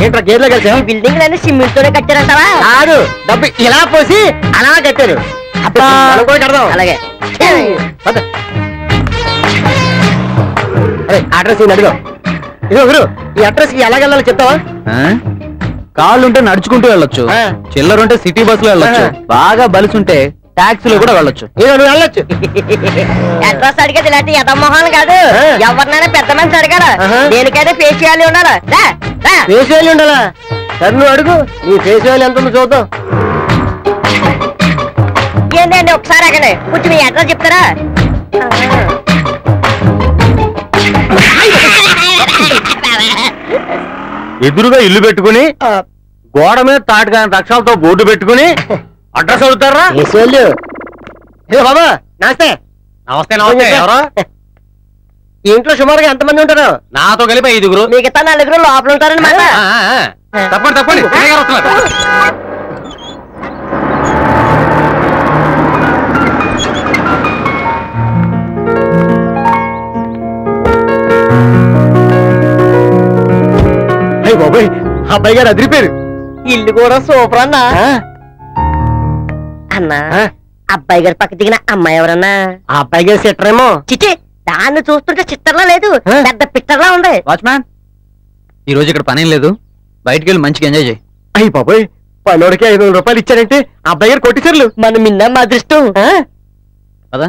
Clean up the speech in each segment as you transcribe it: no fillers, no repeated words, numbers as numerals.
ఏంట్రా గేర్లో కలిసా? బిల్డింగ్ లన్నీ సిమెంట్ తోనే కట్టారంటావా? కాదు, డబ్బు ఇలా పోసి అలా కట్టారు. కూడా కడదాం. అలాగే అడ్రస్ అడిగా. ఇదో గురు, ఈ అడ్రస్ కి ఎలాగెళ్ళాలో చెప్తావా? కాళ్ళుంటే నడుచుకుంటూ వెళ్ళొచ్చు, చిల్లరుంటే సిటీ బస్సులో వెళ్ళొచ్చు, బాగా బలుసుంటే టాక్సీలో కూడా వెళ్ళొచ్చు. నువ్వు వెళ్ళొచ్చు. అడ్రస్ అడిగేది ఇలాంటి యథమోహాలు కాదు. ఎవరినైనా పెద్ద మనిషి అడగాల. దేనికైనా ఫేస్ వాల్యూ ఉండాలా? ఫేస్ వాల్యూ ఉండాలా? సరే నువ్వు అడుగు, నీ ఫేస్ వాల్యూ ఎంత ఉందో చూద్దాం. ఏంటండి ఒకసారి అగండి, కొంచెం మీ అడ్రస్ చెప్తారా? ఎదురుగా ఇల్లు పెట్టుకుని గోడ మీద తాటికాని అక్షరాలతో బోర్డు పెట్టుకుని అడ్రస్ అడుగుతారా? బాబా నమస్తే. నమస్తే నమస్తే. ఎవరు? ఇంట్లో సుమారుగా ఎంతమంది ఉంటారు? నాతో కలిపి 5. మిగతా 4 లోపల ఉంటారని మాట. తప్పండి తప్పండి. బాబాయ్, అబ్బాయి గారు అదిరిపోయారు. ఇల్లు కూడా సూపర్ అన్నా. అన్నా, అబ్బాయి గారి పక్క దిగిన అమ్మాయి ఎవరన్నా? ఆ అబ్బాయి గారు సిట్టరేమో. చిచ్చి, దాన్ని చూస్తుంటే చిత్తర్లా లేదు, పెద్ద పిట్టర్లా ఉంది. వాచ్మ్యాన్, ఈ రోజు ఇక్కడ పనేం లేదు, బయటికి వెళ్ళి మంచిగా ఎంజాయ్ చేయి. అయ్యి బాబాయ్, పనోడికి 500 రూపాయలు ఇచ్చారంటే అబ్బాయి గారు కొట్టిసర్లు. మనం మిన్న అదృష్టం. కదా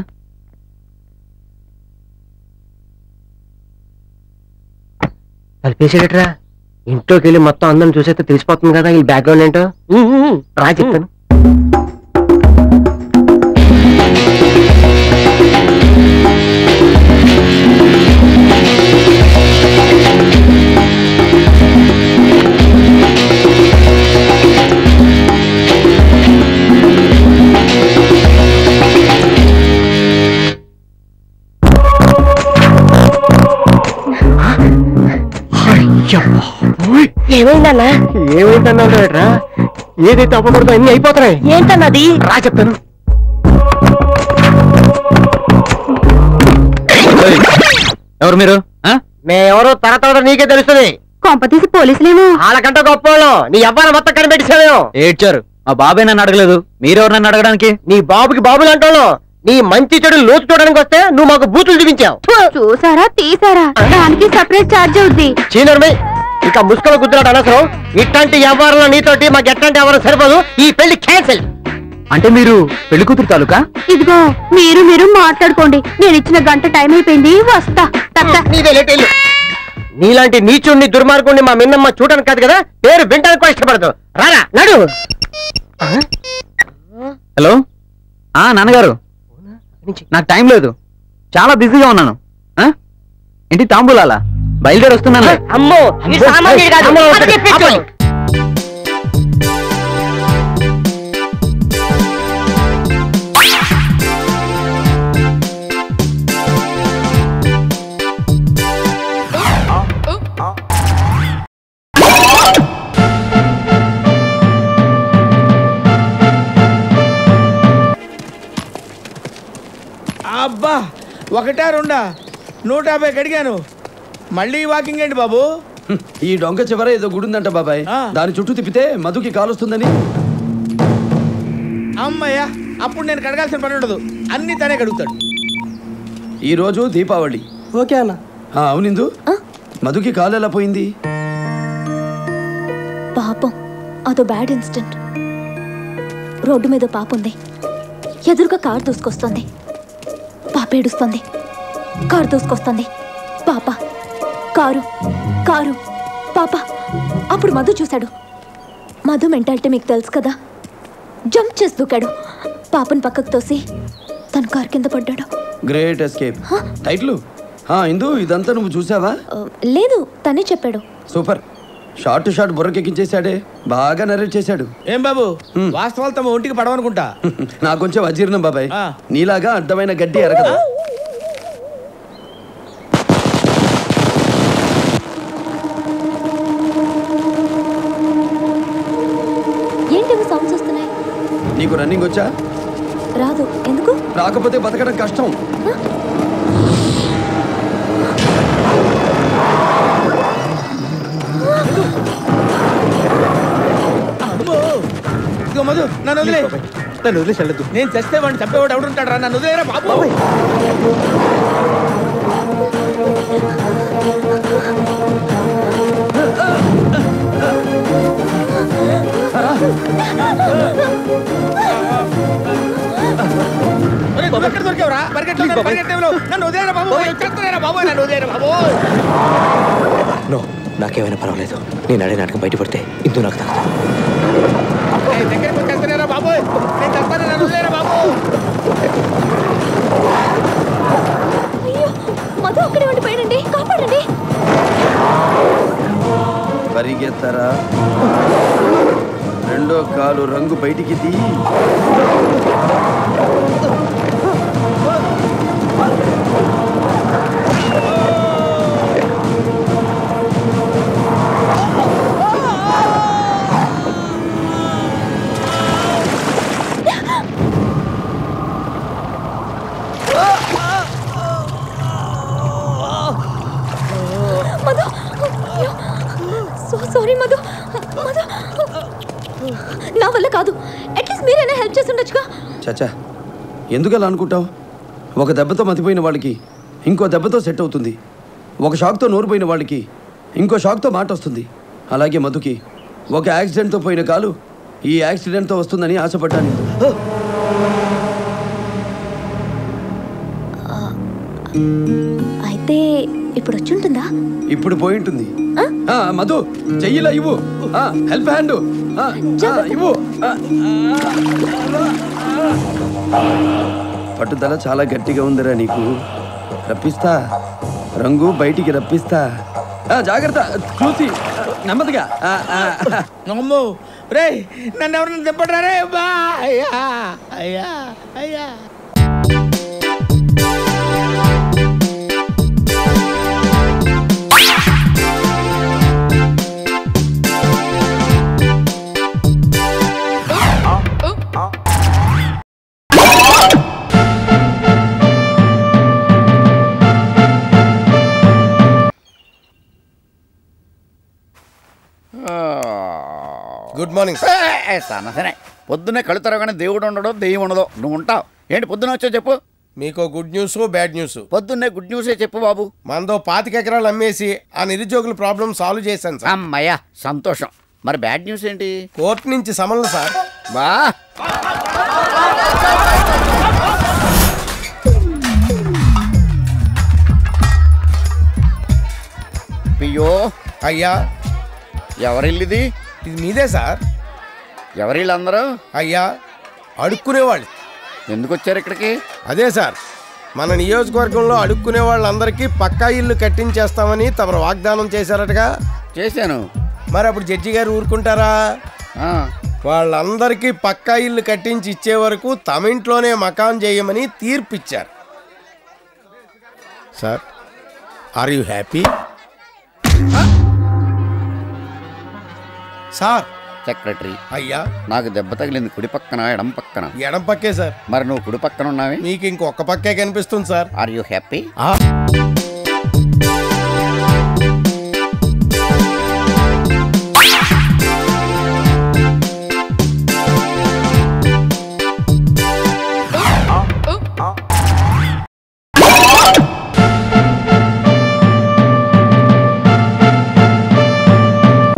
కలిపేసాడట్రా. ఇంట్లోకి వెళ్ళి మొత్తం అందరం చూసేస్తే తెలిసిపోతుంది కదా ఈ బ్యాక్గ్రౌండ్ ఏంటో. రా చెప్తాను. ఏమైందన్నా? ఏమైందన్నా? ఏదైతే అవ్వకూడదో అన్ని అయిపోతున్నాయి. ఏంటన్నది? రా చెప్తాను. ఎవరు మీరు? మేమెవరో తర్వాత నీకే తెలుస్తుంది. కొంపతీసి పోలీసులేమో. వాళ్ళకంటే గొప్ప వాళ్ళం. నీ అబ్బాయి మొత్తం కనిపెట్టేసావేమో. ఏడ్చారు. మా బాబాయ్ నన్ను అడగలేదు, మీరెవరు నన్ను అడగడానికి? నీ బాబుకి బాబులు అంటాను. నీ మంచి చెడు లోతు చూడడానికి వస్తే నువ్వు మాకు బూతులు చూపించావు. చూసారా తీసారా, దానికి సెపరేట్ ఛార్జ్ అవుద్ది. చీనర్మై, ఇక ముసుకలు గుద్దులాట అనవసరం. ఇట్లాంటి వ్యవహారంలో నీతోటి మాకు ఎట్లాంటి వ్యవహారం సరిపోదు. ఈ పెళ్లి క్యాన్సిల్. అంటే మీరు పెళ్లి కూతురు తాలూకా? ఇదిగో మీరు మాట్లాడుకోండి, నేను ఇచ్చిన గంట టైం అయిపోయింది, వస్తా. నీలాంటి నీచుణ్ణి దుర్మార్గుణ్ణి మా మిన్నమ్మ చూడడానికి కాదు కదా, పేరు వింటానికి కూడా ఇష్టపడదు. రారా నడు. హలో, నాన్నగారు, నాకు టైం లేదు, చాలా బిజీగా ఉన్నాను. ఏంటి తాంబూలాలా? బయలుదేరి వస్తున్నాను. అమ్మో, అబ్బా, 1 2 150 అడిగాను. మళ్ళీ వాకింగ్ ఏంటి బాబు? ఈ డొంక చివర ఏదో గుడి ఉందంట బాబాయ్, దాని చుట్టూ తిప్పితే మధుకి కాలుస్తుందని. అమ్మయ్యా, అప్పుడు నేను కడగాల్సిన పని ఉండదు, అన్ని తనే కడుగుతాడు. ఈ రోజు దీపావళి. ఓకే అన్న. అవునిందు, మధుకి కాలు ఎలా పోయింది? పాపం, అదో బ్యాడ్ ఇన్సిడెంట్. రోడ్డు మీద పాప ఉంది, ఎదురుగా కారు దూసుకొస్తుంది. పాప ఏడుస్తుంది, కారు దూసుకొస్తుంది. పాప, కారు, కారు, పాప. అప్పుడు మధు చూశాడు. మధు మెంటాలిటీ మీకు తెలుసు కదా, జంప్ చేసి దూకాడు. పాపను పక్కకు తోసి తన కారు కింద పడ్డాడు. Great escape. టైటిల్ ఇందు, ఇదంతా నువ్వు చూసావా? లేదు, తనే చెప్పాడు. సూపర్. షార్ట్ టు షార్ట్ బుర్రకెక్కించేశాడే, బాగా నరేట్ చేశాడు. ఏం బాబు, వాస్తవాలు తమ ఒంటికి పడవనుకుంటా. నాకు కొంచెం అజీర్ణం బాబాయ్, నీలాగా అడ్డమైన గడ్డి ఎరగదు. ఏంటి సౌండ్స్ వస్తున్నాయి? నీకు రన్నింగ్ వచ్చా? రాదు. ఎందుకు? రాకపోతే బతకడం కష్టం. ఇదిగో మధు నన్ను వదిలే. నన్ను వదిలేసి వెళ్ళదు. నేను చేస్తే వాడిని చంపేవాడు ఎవడుంటాడు రా. నన్ను వదిలేరా బాబు. దొరికేవరా పరిగెట్టేవరా. నన్ను వదిలేరా బాబు. చెప్తున్నారా బాబు. నన్ను వదిలేరా బాబు. నో, నాకేమైనా పర్వాలేదు. నేను ఆడే నాటకం బయటపడితే ఇందు నాకు తగ్గదు. దగ్గరికి వచ్చేస్తున్నారా బాబు. నేను చెప్తాను. నన్ను వదిలేరా బాబు. అయ్యో మధు అక్కడే ఉండిపోయాడండి, కాపాడండి. పరిగెత్తరా. రెండో కాలు రంగు బయటికి తీ. Madhu, so sorry Madhu. మధు, నా వల్ల కాదు. అట్లీస్ట్ మీరైనా హెల్ప్ చేసి ఉండొచ్చుగా. చచ్చా, ఎందుకు అలా అనుకుంటావు? ఒక దెబ్బతో మతిపోయిన వాళ్ళకి ఇంకో దెబ్బతో సెట్ అవుతుంది. ఒక షాక్తో నోరుపోయిన వాళ్ళకి ఇంకో షాక్తో మాట వస్తుంది. అలాగే మధుకి ఒక యాక్సిడెంట్తో పోయిన కాలు ఈ యాక్సిడెంట్తో వస్తుందని ఆశపడ్డాను. అయితే ఇప్పుడు వచ్చి ఉంటుందా? ఇప్పుడు పోయి ఉంటుంది. మధు, చెయ్యిలా ఇవ్వు. హెల్ప్ హ్యాండ్ ఇవ్వు. పట్టుదల చాలా గట్టిగా ఉందిరా నీకు. రప్పిస్తా, రంగు బయటికి రప్పిస్తా. జాగ్రత్త, చూసి నెమ్మదిగా. నమ్ము రే. నన్ను ఎవరన్నా చెప్పడరా రే. బా అయ్యా అయ్యా అయ్యా. Good morning. సరే పొద్దున్నే కళ్ళు తరగానే దేవుడు ఉండడో దెయ్యం ఉండదో. నువ్వు ఉంటావు ఏంటి? పొద్దున్న వచ్చావు చెప్పు. మీకు గుడ్ న్యూస్ బ్యాడ్ న్యూస్. పొద్దున్నే గుడ్ న్యూసే చెప్పు బాబు. మనతో 25 ఎకరాలు అమ్మేసి ఆ నిరుద్యోగుల ప్రాబ్లం సాల్వ్ చేశాను సార్. అమ్మయ్యా సంతోషం. మరి బ్యాడ్ న్యూస్ ఏంటి? కోర్టు నుంచి సమన్లు సార్. బా అయ్యో అయ్యా. ఎవరిల్లిది? ఇది మీదే సార్. ఎవరిళ్ళందరూ? అయ్యా అడుక్కునేవాళ్ళు. ఎందుకు వచ్చారు ఇక్కడికి? అదే సార్, మన నియోజకవర్గంలో అడుక్కునే వాళ్ళందరికీ పక్కా ఇల్లు కట్టించేస్తామని తమరు వాగ్దానం చేశారటగా. చేశాను. మరి అప్పుడు జడ్జి గారు ఊరుకుంటారా? వాళ్ళందరికీ పక్కా ఇల్లు కట్టించి ఇచ్చే వరకు తమ ఇంట్లోనే మకాన్ చేయమని తీర్పిచ్చారు sir. Are you happy sir? Secretary అయ్యా, నాకు దెబ్బ తగిలింది కుడి పక్కన ఎడం పక్కన? ఎడం పక్కే సార్. మరి నువ్వు కుడి పక్కన ఉన్నావే? మీకు ఇంకొక పక్కే కనిపిస్తుంది సార్. Are you happy?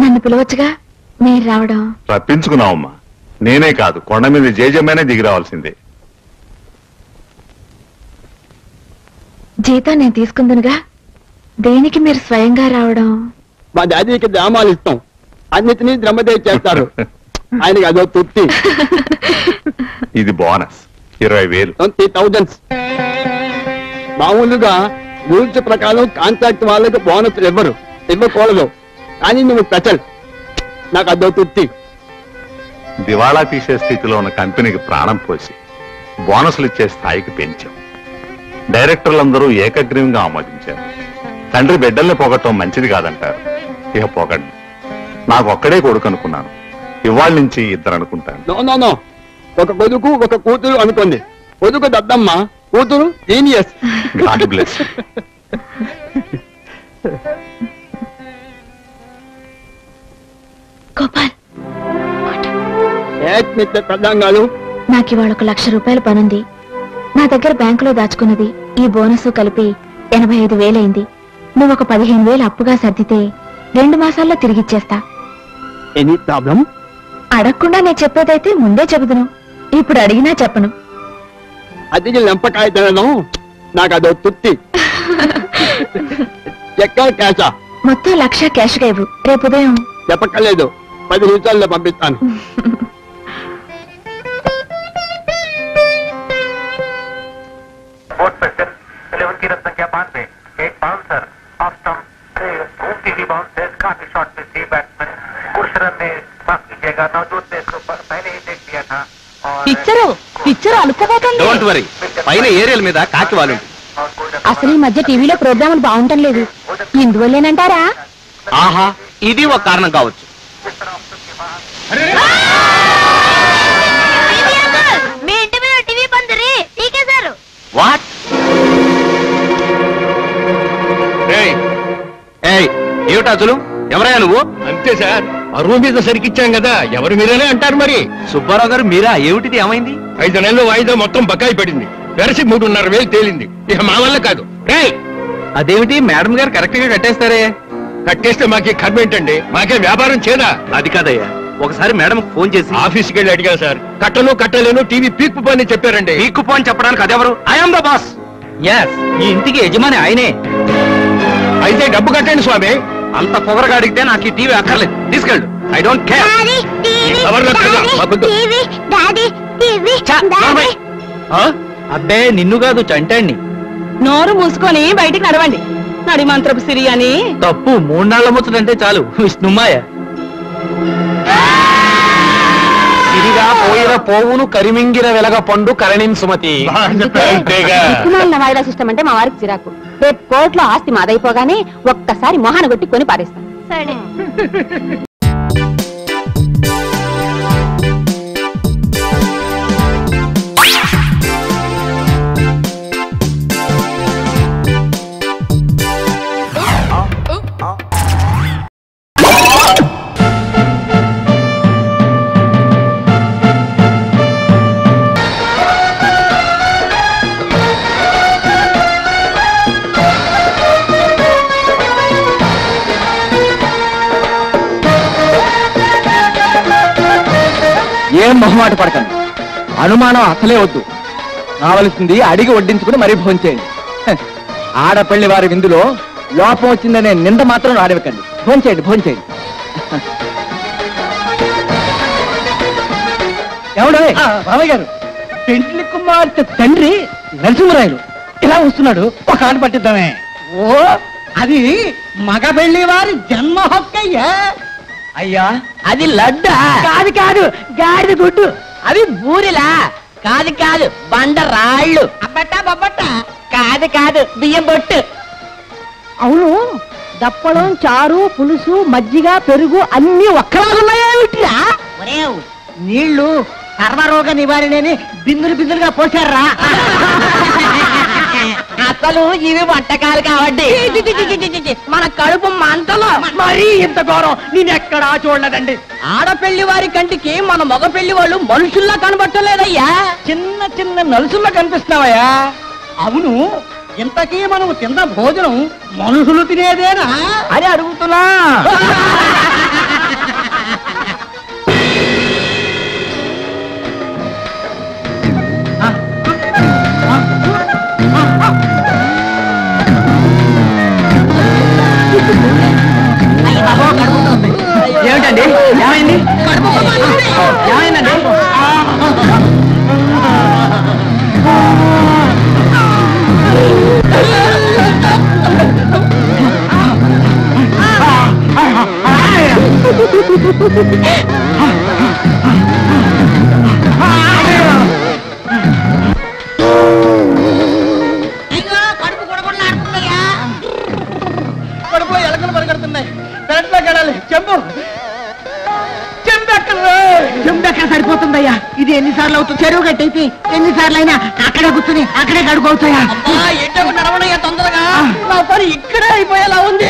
నన్ను పిలవచ్చుగా, మీరు రావడం. రప్పించుకున్నావమ్మా. నేనే కాదు, కొండ మీద జేజమ్మనే దిగి రావాల్సిందే. జీతం నేను తీసుకుందునుగా, దేనికి మీరు స్వయంగా రావడం? మా డాడీకి డ్రామాలు ఇస్తాం, అన్నిటినీ డ్రమదే చేస్తారు. ఆయనకి అదో తృప్తి. ఇది బోనస్ 20,000. 20,000. మామూలుగా రూల్స్ ప్రకారం కాంట్రాక్ట్ వాళ్ళకి బోనస్ ఇవ్వకూడదు. కానీ నువ్వు స్పెషల్, నాకు అదో తృప్తి. దివాళా తీసే స్థితిలో ఉన్న కంపెనీకి ప్రాణం పోసి బోనస్లు ఇచ్చే స్థాయికి పెంచాం. డైరెక్టర్లందరూ ఏకగ్రీవంగా ఆమోదించారు. తండ్రి బిడ్డల్ని పొగట్టం మంచిది కాదంటారు. ఇక పొగండి. నాకు ఒక్కడే కొడుకు అనుకున్నాను, ఇవాళ నుంచి 2 అనుకుంటాను. నో, ఒక కొడుకు ఒక కూతురు అనుకోండి. కొడుకు దద్దమ్మ, కూతురు జీనియస్. God bless. గోపాల్, ప్రశ్నించే పెద్దంగాలు. నాకు ఇవాళ 1,00,000 రూపాయల పనుంది. నా దగ్గర బ్యాంకులో దాచుకున్నది ఈ బోనస్ కలిపి 85,000 అయింది. నువ్వు ఒక 15,000 అప్పుగా సర్దితే 2 మాసాల్లో తిరిగిచ్చేస్తా. Any problem? అడగకుండా నేను చెప్పేదైతే ముందే చెబుదును, ఇప్పుడు అడిగినా చెప్పను. అది లెంపకాయ తినడం నాకు అదో తృప్తి. ఎక్కడ క్యాషా? మొత్తం 1,00,000 క్యాష్గా ఇవ్వు, రేపు ఉదయం. చెప్పక్కర్లేదు, 10 నిమిషాల్లో పంపిస్తాను. పిక్చర్ అనుకోబోతుంది. డోంట్ వరీ, పైన ఏరియల్ మీద కాకి వాళ్ళు. అసలు ఈ మధ్య టీవీలో ప్రోగ్రాములు బాగుంటం లేదు, ఇందువల్లేనంటారా? ఆహా, ఇది ఒక కారణం కావచ్చు. మీ ఇంటి మీద టీవీ పందిరి పీకేశారు. వాట్? ఏమిటా అసలు? ఎవరయ్యా నువ్వు? అంతే సార్, అరువు మీద సరికిచ్చాం కదా, ఎవరు మీరేనే అంటారు. మరి సుబ్బారావు గారు మీరా? ఏమిటిది, ఏమైంది? 5 నెలలు వాయిదా మొత్తం బకాయి పడింది, వెరసి 3,500 తేలింది. ఇక మా వల్ల కాదు. అదేమిటి, మేడం గారు కరెక్ట్ గా కట్టేస్తారే? కట్టేస్తే మాకే కర్మ ఏంటండి? మాకే వ్యాపారం చేదా? అది కాదయ్యా, ఒకసారి మేడం ఫోన్ చేసి ఆఫీస్కి వెళ్ళి అడిగా సార్, కట్టలేను టీవీ పీక్కు అని చెప్పారండి. పీక్కు అని చెప్పడానికి అదెవరు? I'm the boss. ఎస్, ఈ ఇంటికి యజమాని ఆయనే. అయితే డబ్బు కట్టండి స్వామి. అంత పొగరగా అడిగితే నాకు ఈ టీవీ అక్కర్లేదు, తీసుకెళ్ళు. I don't care. అబ్బే నిన్ను కాదు, చంటాన్ని. నోరు మూసుకొని బయటికి నడవండి. నడిమంత్రపు సిరి అని తప్పు, 3 నాళ్ల ముచ్చటంటే చాలు విష్ణుమాయ. సిరిగా పోయిన పోవును కరిమింగిన వెలగ పండు కరణిం సుమతి. వాయిదా సిస్టమ్ అంటే మా వారికి చిరాకు. రేపు కోర్టులో ఆస్తి మాదైపోగానే ఒక్కసారి మొహాన కొట్టి కొని పారేస్తాం. సరే. ఏం మొహమాట పడకండి, అనుమానం అసలే వద్దు. కావలసింది అడిగి వడ్డించుకుని మరీ భోంచేయండి. ఆడపల్లి వారి విందులో లోపం వచ్చిందనే నింద మాత్రం రానివ్వకండి. భోంచేయండి. ఎవడో బాబాయ్ గారు, పెండ్లి కుమార్తె తండ్రి నరసింహరాయలు ఇలా వస్తున్నాడు, ఒక ఆట పట్టిద్దామే. ఓ, అది మగ పెళ్లి వారి జన్మ హక్కయ్యా. అయ్యా, అది లడ్డా? కాదు, గాడిద గుడ్డు. అవి బూరిలా? కాదు, బండ రాళ్ళు. అబ్బట్టా బొబ్బట్టా? కాదు, బియ్యం బొట్టు. అవును, దప్పడం, చారు, పులుసు, మజ్జిగ, పెరుగు అన్ని ఒక్కలాగున్నాయా? నీళ్లు సర్వరోగ నివారణని బిందులుగా పోసారా? అసలు ఇవి వంటకాలు కాబట్టి మన కడుపు మంటలో మరీ ఇంత ఘోరం నేనెక్కడా చూడలేదండి. ఆడపెళ్లి వారి కంటికి మన మగ పెళ్లి వాళ్ళు మనుషుల్లా కనబట్టలేదయ్యా. చిన్న నలుసుల్లా కనిపిస్తున్నావయ్యా. అవును, ఇంతకీ మనం తిన్న భోజనం మనుషులు తినేదేనా అని అడుగుతున్నా. ఏమిటండి, ఏమైంది? ఏమైందండి? కడుపులో ఎలకలు పరిగెడుతున్నాయి. కరెక్ట్గా కడాలి. చెంబెక్కడ సరిపోతుందయ్యా? ఇది ఎన్నిసార్లు అవుతుంది? చెరువు గట్టయితే ఎన్నిసార్లు అయినా అక్కడే కూర్చుని అక్కడే కడుకోవచ్చాయా? నడవడయ్యా తొందరగా, నా పని ఇక్కడే అయిపోయేలా ఉంది.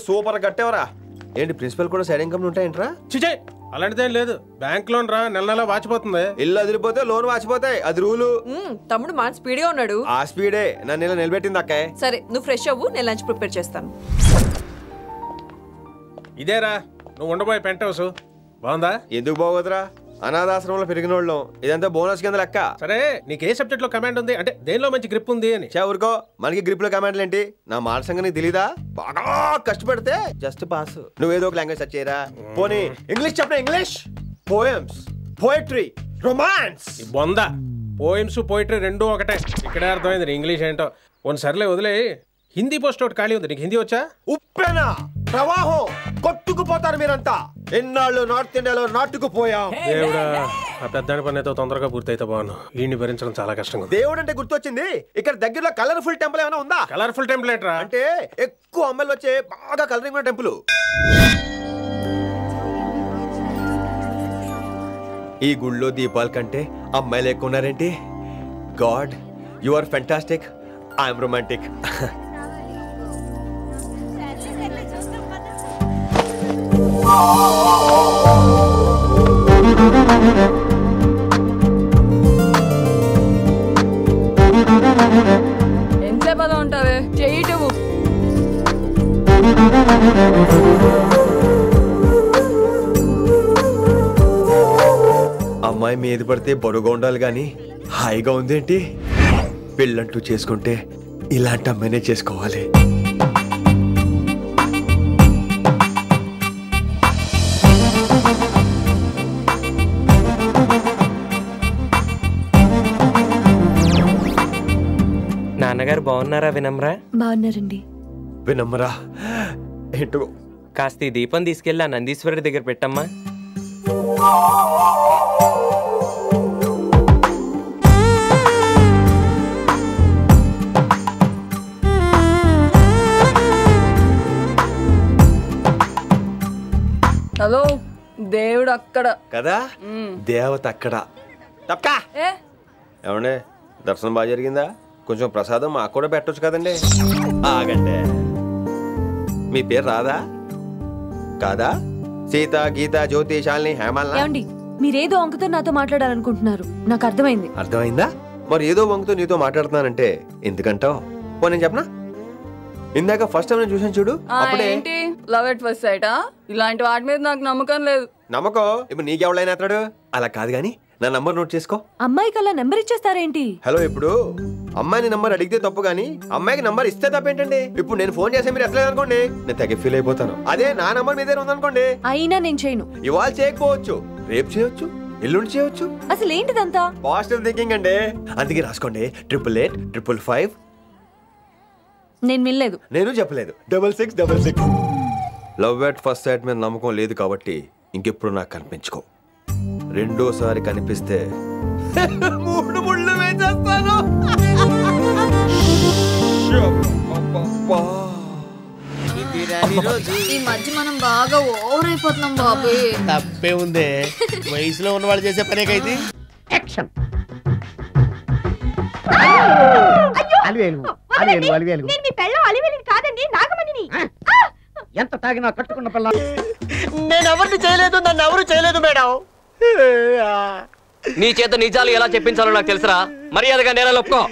సూపర్ కట్టేవరా. ఏంటి ప్రిన్సిపల్ కూడా సైడ్ ఇన్కమ్ ఉంటాయంట్రా? చిచే అలాంటిదేం లేదు. బ్యాంక్ లోన్ రా, నెల నెల వాచిపోతుంది. ఇల్లు అదిరిపోతే లోన్ వాచిపోతాయి, అది రూలు. తమ్ముడు మాట స్పీడ్గా ఉన్నాడు. ఆ స్పీడే నన్ను ఇలా నిలబెట్టింది అక్కాయ్. సరే నువ్వు ఫ్రెష్ అవ్వు, నేను లంచ్ ప్రిపేర్ చేస్తాను. ఇదేరా నువ్వు ఉండబోయే పెంట్ హౌస్. బాగుందా? ఎందుకు బాగోదురా, అనాథాశ్రమంలో పెరిగిన వాళ్ళం. ఇదంతా బోనస్ కింద లెక్క. సరే నీకు ఏ సబ్జెక్ట్ లో కమాండ్ ఉంది, అంటే దేనిలో మంచి గ్రిప్ ఉంది అని. ఊరుకో, మనకి గ్రిప్ లో కమాండ్లు ఏంటి? నా మాట సంగతి నీకు తెలీదా? బాగా కష్టపడితే జస్ట్ పాస్. నువ్వేదో ఒక లాంగ్వేజ్ సెర్చ్ చేయరా. పోనీ ఇంగ్లీష్ చెప్పిన ఇంగ్లీష్, పోయమ్స్, పోయట్రీ, రొమాన్స్. బొంద పోయిమ్స్ పోయిటరీ రెండూ ఒకటే. ఇక్కడే అర్థమైంది ఇంగ్లీష్ ఏంటో. కొన్ని సర్లే వదిలే. హిందీ పోస్ట్ ఒకటి ఖాళీ ఉంది, నీకు హిందీ వచ్చా? ఉప్పెనా ప్రవాహం కొట్టుకుపోతారు మీరంతా. ఎన్నాళ్ళు నార్త్ ఇండియాలో నాటుకుపోయాం. దేవుడా, ఆ పెద్దాని పని అయితే తొందరగా పూర్తయితే బాగున్నాను. వీడిని భరించడం చాలా కష్టంగా. దేవుడు అంటే గుర్తొచ్చింది, ఇక్కడ దగ్గరలో కలర్ఫుల్ టెంపుల్ ఏమైనా ఉందా? కలర్ఫుల్ టెంపుల్ ఏంట్రా? అంటే ఎక్కువ అమ్మాయిలు వచ్చే బాగా కలరింగ్ ఉన్న టెంపుల్. ఈ గుళ్ళో దీపాల కంటే అమ్మాయిలు ఎక్కువ ఉన్నారేంటి? God, you are fantastic, I'm romantic. ఎంతసేపు అలా ఉంటావే, చెయ్యటవు. అమ్మాయి మీద పడితే బరువుగా ఉండాలి గాని హాయిగా ఉందేంటి? పెళ్ళంటూ చేసుకుంటే ఇలాంటి అమ్మాయినే చేసుకోవాలి. నాన్నగారు బాగున్నారా వినమ్రా? బాగున్నారండి. వినమ్రా ఏంటో కాస్త ఈ దీపం తీసుకెళ్ళి ఆ నందీశ్వరుడి దగ్గర పెట్టమ్మా. హలో, దేవుడు అక్కడ కదా, దేవత అక్కడ. తప్పకా ఏమండే, దర్శనం బాగా జరిగిందా? కొంచెం ప్రసాదం మాకు కూడా పెట్టొచ్చు కదండి. ఆగండి, మీ పేరు రాదా? కాదా? సీత, గీత, జ్యోతి, శాలిని, హేమల్. మీరేదో వంకతో నాతో మాట్లాడాలనుకుంటున్నారు, నాకు అర్థమైంది. అర్థమైందా? మరి ఏదో వంకతో నీతో మాట్లాడుతున్నానంటే ఎందుకంటావు? పో నేను చెప్పనా? ఇందాక ఫస్ట్ టైం నేను చూసాను చూడు, అప్పుడే ఏంటి లవ్ ఎట్ ఫస్ట్ సైటా? ఇలాంటి వాటి మీద నాకు నమ్మకం లేదు. నమ్మకం ఇప్పుడు నీకెవడైనా అతడు? అలా కాదు గాని నా నంబర్ నోట్ చేసుకో. అమ్మాయికి అలా నెంబర్ ఇచ్చేస్తారేంటి? హలో, ఇప్పుడు అమ్మాయిని నంబర్ అడిగితే తప్పు గానీ అమ్మాయికి నంబర్ ఇస్తే తప్పేంటండి? ఇప్పుడు నేను ఫోన్ చేస్తే మీరు ఎట్లేదు అనుకోండి, నేను తెగ ఫీల్ అయిపోతాను. అదే నా నంబర్ మీదే ఉందనుకోండి, అయినా నేను చేయను. ఇవాళ చేయకపోవచ్చు, రేపు చేయొచ్చు, ఎల్లుండి చేయొచ్చు. అసలు ఏంటిదంతా? పాజిటివ్ థింకింగ్ అండి. అందుకే రాసుకోండి 888 555. నేను వినలేదు. నేను చెప్పలేదు 6666. లవ్ ఎట్ ఫస్ట్ సైట్ మీద నమ్మకం లేదు కాబట్టి ఇంకెప్పుడు నాకు కనిపించుకో. రెండోసారి కనిపిస్తే 3 ముళ్ళు వేసేస్తాను. ఈ మధ్య మనం బాగా ఓవర్ అయిపోతున్నాం బాబు. తప్పే ఉందే, వయసులో ఉన్న వాళ్ళు చేసే పనే కైతే. యాక్షన్. అలివేలు నేను మీ పెళ్ళం అలివేలిని కాదండి, నాగమణిని. ఎంత తాగినా కట్టుకున్న పిల్ల. నేను ఎవరిని చేయలేదు, నన్ను ఎవరు చేయలేదు మేడం. నీ చేత నిజాలు ఎలా చెప్పించాలో నాకు తెలుసురా. మర్యాదగా నేల ఒప్పుకో.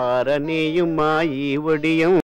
ఆరనీయుమా ఈ ఒడియం